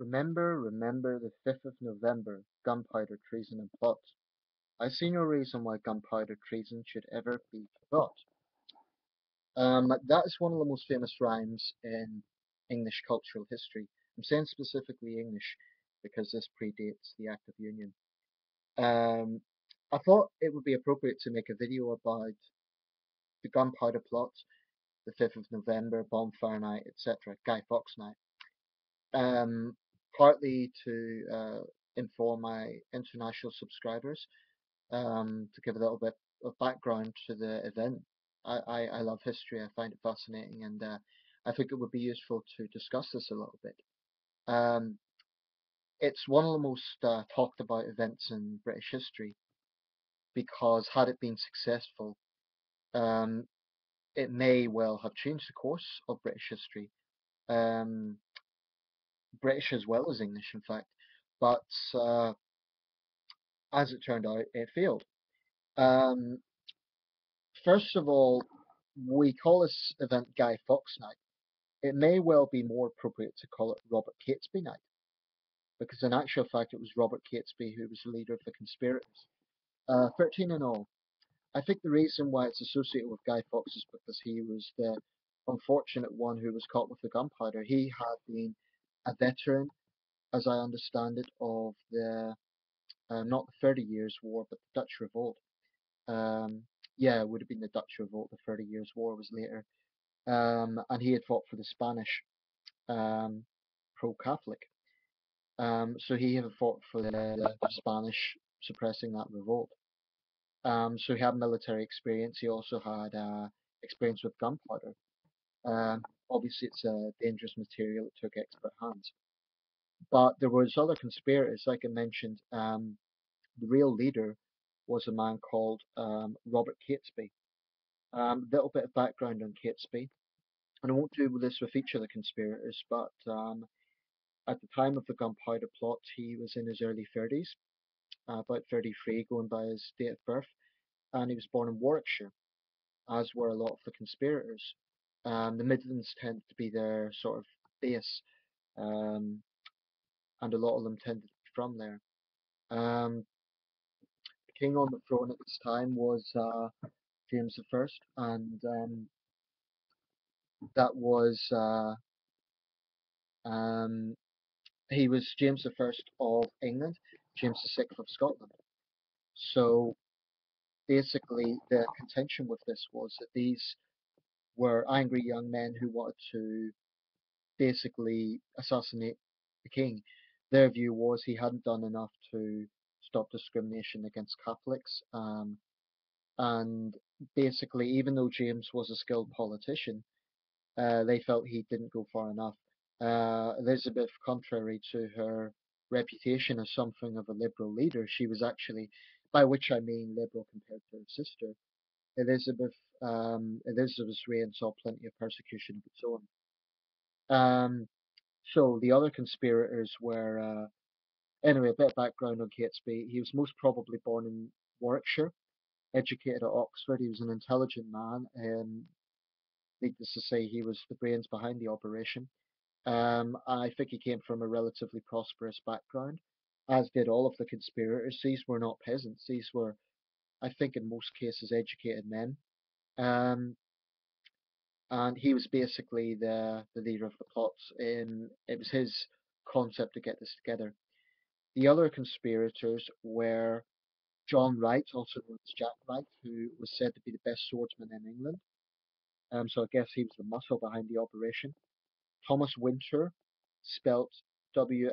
Remember the 5th of November, gunpowder treason and plot. I see no reason why gunpowder treason should ever be forgot. That is one of the most famous rhymes in English cultural history. I'm saying specifically English because this predates the Act of Union. Um, I thought it would be appropriate to make a video about the Gunpowder Plot, the 5th of November, Bonfire Night, etc., Guy Fawkes Night. Um, Partly to inform my international subscribers, to give a little bit of background to the event. I love history, I find it fascinating, and I think it would be useful to discuss this a little bit. Um, it's one of the most talked about events in British history because, had it been successful, um, it may well have changed the course of British history, um, British as well as English, in fact. But as it turned out, it failed. Um, First of all, we call this event Guy Fawkes Night. It may well be more appropriate to call it Robert Catesby Night, because in actual fact it was Robert Catesby who was the leader of the conspirators. 13 in all. I think the reason why it's associated with Guy Fawkes is because he was the unfortunate one who was caught with the gunpowder. He had been a veteran, as I understand it, of the not the 30 Years' War, but the Dutch Revolt. Um, yeah, it would have been the Dutch Revolt. The 30 Years' War was later. And he had fought for the Spanish, um, pro-Catholic. So he had fought for the Spanish suppressing that revolt. So he had military experience. He also had experience with gunpowder. Obviously, it's a dangerous material. It took expert hands. But there was other conspirators, like I mentioned. The real leader was a man called Robert Catesby. Little bit of background on Catesby, and I won't do this with each of the conspirators, but at the time of the Gunpowder Plot, he was in his early 30s, about 33, going by his date of birth, and he was born in Warwickshire, as were a lot of the conspirators. The Midlands tended to be their sort of base, um, and a lot of them tended to be from there. Um, the king on the throne at this time was James I, and that was um, he was James I of England, James VI of Scotland. So basically, the contention with this was that these were angry young men who wanted to basically assassinate the king. Their view was he hadn't done enough to stop discrimination against Catholics. And basically, even though James was a skilled politician, they felt he didn't go far enough. Elizabeth, contrary to her reputation as something of a liberal leader, she was actually, by which I mean liberal compared to her sister, Elizabeth's reign saw plenty of persecution of its own. So the other conspirators were, anyway, a bit of background on Catesby. He was most probably born in Warwickshire, educated at Oxford. He was an intelligent man, and needless to say, he was the brains behind the operation. I think he came from a relatively prosperous background, as did all of the conspirators. These were not peasants. These were, I think, in most cases, educated men. Um, and he was basically the leader of the plots. It was his concept to get this together. The other conspirators were John Wright, also known as Jack Wright, who was said to be the best swordsman in England. So I guess he was the muscle behind the operation. Thomas Winter, spelt Wintour,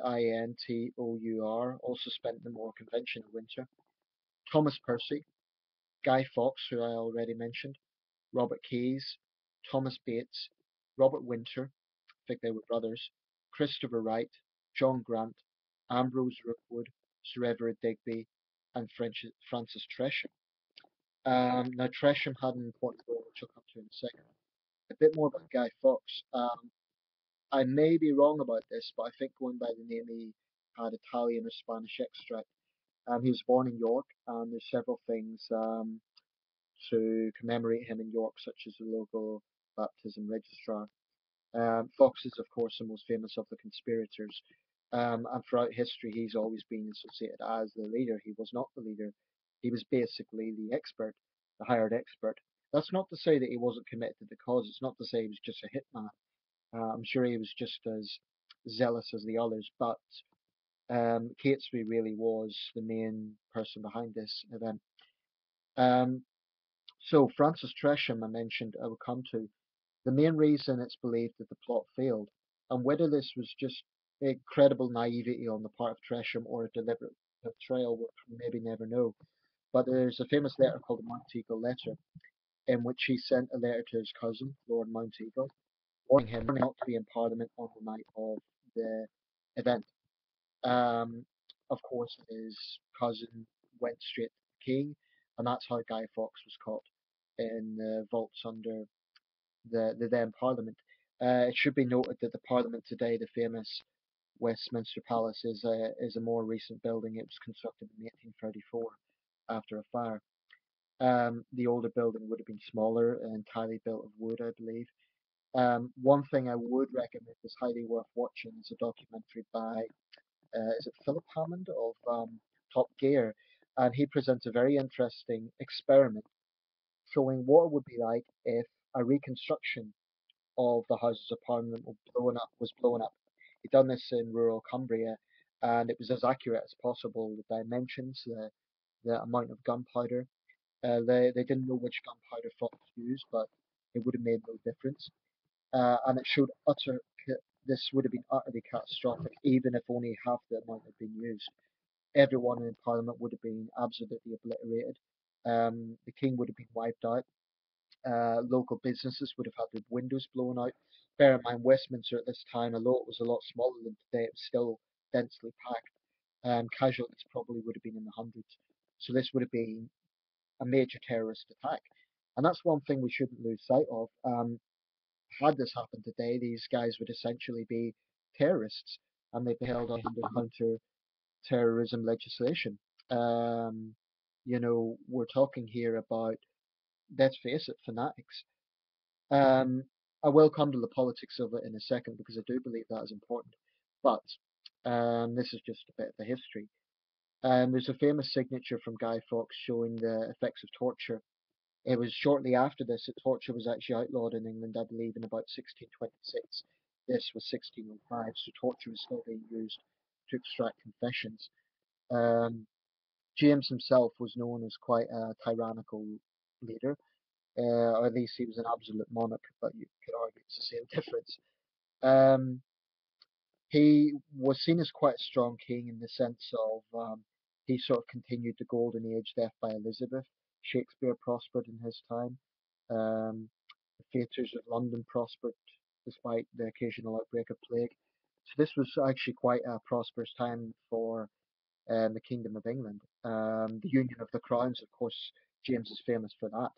also spent the more conventional Winter. Thomas Percy, Guy Fawkes, who I already mentioned, Robert Keyes, Thomas Bates, Robert Winter, I think they were brothers, Christopher Wright, John Grant, Ambrose Rookwood, Sir Everard Digby, and Francis Tresham. Now, Tresham had an important role, which I'll come to in a second. A bit more about Guy Fawkes. I may be wrong about this, but I think going by the name he had Italian or Spanish extract. He was born in York, and there's several things to commemorate him in York, such as the local baptism registrar. Fox is, of course, the most famous of the conspirators. And throughout history, he's always been associated as the leader. He was not the leader. He was basically the expert, the hired expert. That's not to say that he wasn't committed to the cause. It's not to say he was just a hitman. I'm sure he was just as zealous as the others, but Catesby really was the main person behind this event. Um, so Francis Tresham, I mentioned, I will come to. The main reason it's believed that the plot failed, and whether this was just incredible naivety on the part of Tresham or a deliberate betrayal, we'll maybe never know. But there's a famous letter called the Monteagle Letter, in which he sent a letter to his cousin, Lord Monteagle, warning him not to be in Parliament on the night of the event. Um, of course, his cousin went straight to the king, and that's how Guy Fawkes was caught in the vaults under the then Parliament. It should be noted that the Parliament today, the famous Westminster Palace, is a more recent building. It was constructed in 1834 after a fire. The older building would have been smaller and entirely built of wood, I believe. One thing I would recommend is highly worth watching is a documentary by is it Philip Hammond of Top Gear, and he presents a very interesting experiment showing what it would be like if a reconstruction of the Houses of Parliament was blown up. He'd done this in rural Cumbria, and it was as accurate as possible. The dimensions, the amount of gunpowder. They didn't know which gunpowder Fox used, but it would have made no difference. And it showed this would have been utterly catastrophic, even if only half the amount had been used. Everyone in Parliament would have been absolutely obliterated. The King would have been wiped out. Local businesses would have had their windows blown out. Bear in mind, Westminster at this time, although it was a lot smaller than today, it was still densely packed. Casualties probably would have been in the hundreds. So this would have been a major terrorist attack. And that's one thing we shouldn't lose sight of. Had this happened today, these guys would essentially be terrorists and they'd be held under counter-terrorism legislation. Um, we're talking here about, let's face it, fanatics. Um, I will come to the politics of it in a second because I do believe that is important. But this is just a bit of the history. There's a famous signature from Guy Fawkes showing the effects of torture. It was shortly after this that torture was actually outlawed in England, I believe, in about 1626. This was 1605, so torture was still being used to extract confessions. Um, James himself was known as quite a tyrannical leader, or at least he was an absolute monarch, but you could argue it's the same difference. Um, he was seen as quite a strong king in the sense of he sort of continued the golden age left by Elizabeth. Shakespeare prospered in his time. Um, the theatres of London prospered despite the occasional outbreak of plague. So this was actually quite a prosperous time for the Kingdom of England. The Union of the Crowns, of course, James is famous for that.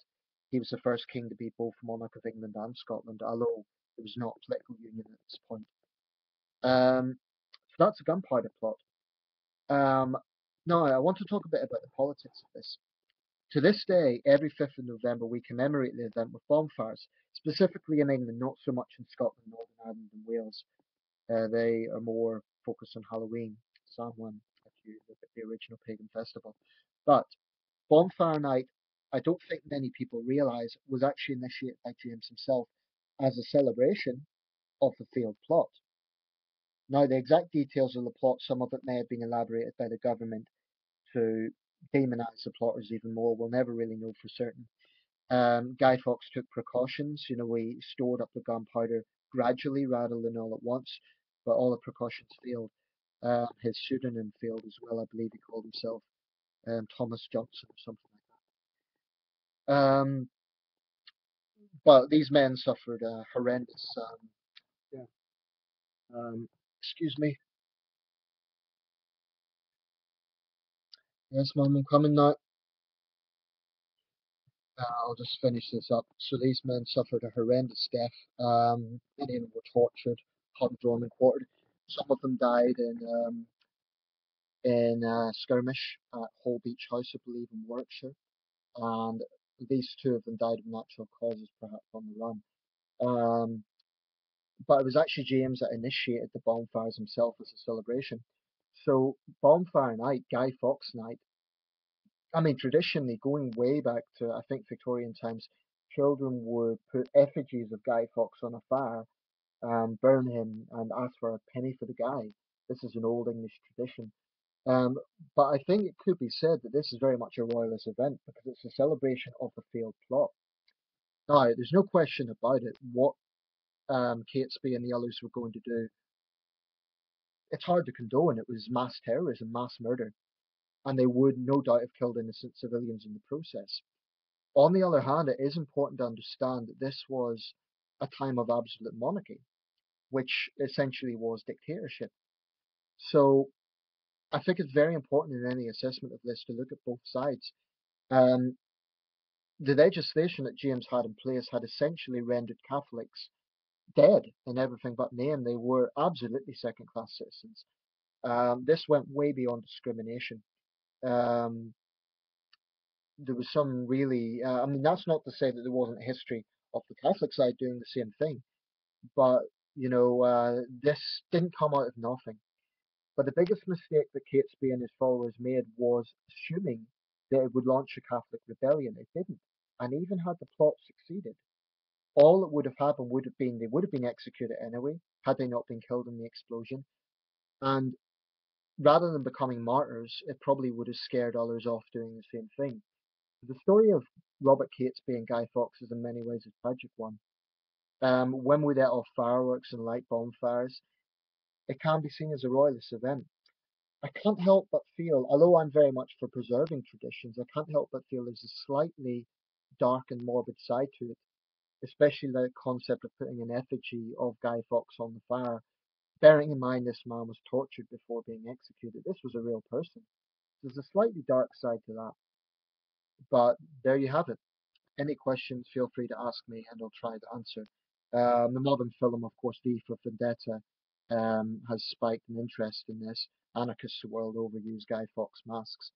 He was the first king to be both monarch of England and Scotland, although there was not a political union at this point. So that's a gunpowder plot. Um, Now, I want to talk a bit about the politics of this. To this day, every 5th of November, we commemorate the event with bonfires, specifically in England, not so much in Scotland, Northern Ireland, and Wales. They are more focused on Halloween, Samhain, if you look at the original pagan festival. But Bonfire Night, I don't think many people realise, was actually initiated by James himself as a celebration of the failed plot. Now, the exact details of the plot, some of it may have been elaborated by the government to demonise the plotters even more. We'll never really know for certain. Guy Fawkes took precautions. We stored up the gunpowder gradually rather than all at once, but all the precautions failed. His pseudonym failed as well. I believe he called himself Thomas Johnson or something like that. But these men suffered a horrendous. Yeah, excuse me. Yes, ma'am, I'm coming now. I'll just finish this up. So these men suffered a horrendous death. Many of them were tortured, hung, drawn, and quartered. Some of them died in a skirmish at Holbeach House, I believe, in Warwickshire. And these two of them died of natural causes, perhaps on the run. Um, but it was actually James that initiated the bonfires himself as a celebration. So bonfire night, Guy Fawkes night. I mean, traditionally, going way back to I think Victorian times, children would put effigies of Guy Fawkes on a fire and burn him and ask for a penny for the guy. This is an old English tradition. Um, but I think it could be said that this is very much a royalist event because it's a celebration of the failed plot. Now, there's no question about it. What Catesby and the others were going to do, it's hard to condone. It was mass terrorism, mass murder, and they would no doubt have killed innocent civilians in the process. On the other hand, it is important to understand that this was a time of absolute monarchy, which essentially was dictatorship. So I think it's very important in any assessment of this to look at both sides. Um, the legislation that James had in place had essentially rendered Catholics dead in everything but name. They were absolutely second class citizens. This went way beyond discrimination. Um, there was some really, I mean, that's not to say that there wasn't a history of the Catholic side doing the same thing, but, this didn't come out of nothing. But the biggest mistake that Catesby and his followers made was assuming that it would launch a Catholic rebellion. It didn't. And even had the plot succeeded, all that would have happened would have been they would have been executed anyway, had they not been killed in the explosion. And rather than becoming martyrs, it probably would have scared others off doing the same thing. The story of Robert Catesby and Guy Fawkes is in many ways a tragic one. When we let off fireworks and light bonfires, it can be seen as a royalist event. I can't help but feel, although I'm very much for preserving traditions, I can't help but feel there's a slightly dark and morbid side to it, especially the concept of putting an effigy of Guy Fawkes on the fire. Bearing in mind this man was tortured before being executed, this was a real person. There's a slightly dark side to that, but there you have it. Any questions, feel free to ask me and I'll try to answer. The modern film, of course, V for Vendetta, has spiked an interest in this. Anarchists the world over use Guy Fawkes masks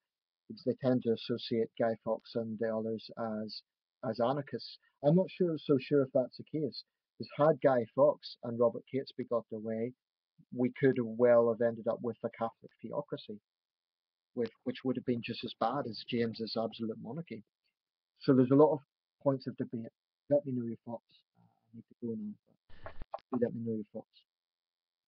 because they tend to associate Guy Fawkes and the others as anarchists. I'm not so sure if that's the case. Because had Guy Fawkes and Robert Catesby got their way, we could have well have ended up with a Catholic theocracy, which would have been just as bad as James's absolute monarchy. So there's a lot of points of debate. Let me know your thoughts. I need to go now, but do let me know your thoughts.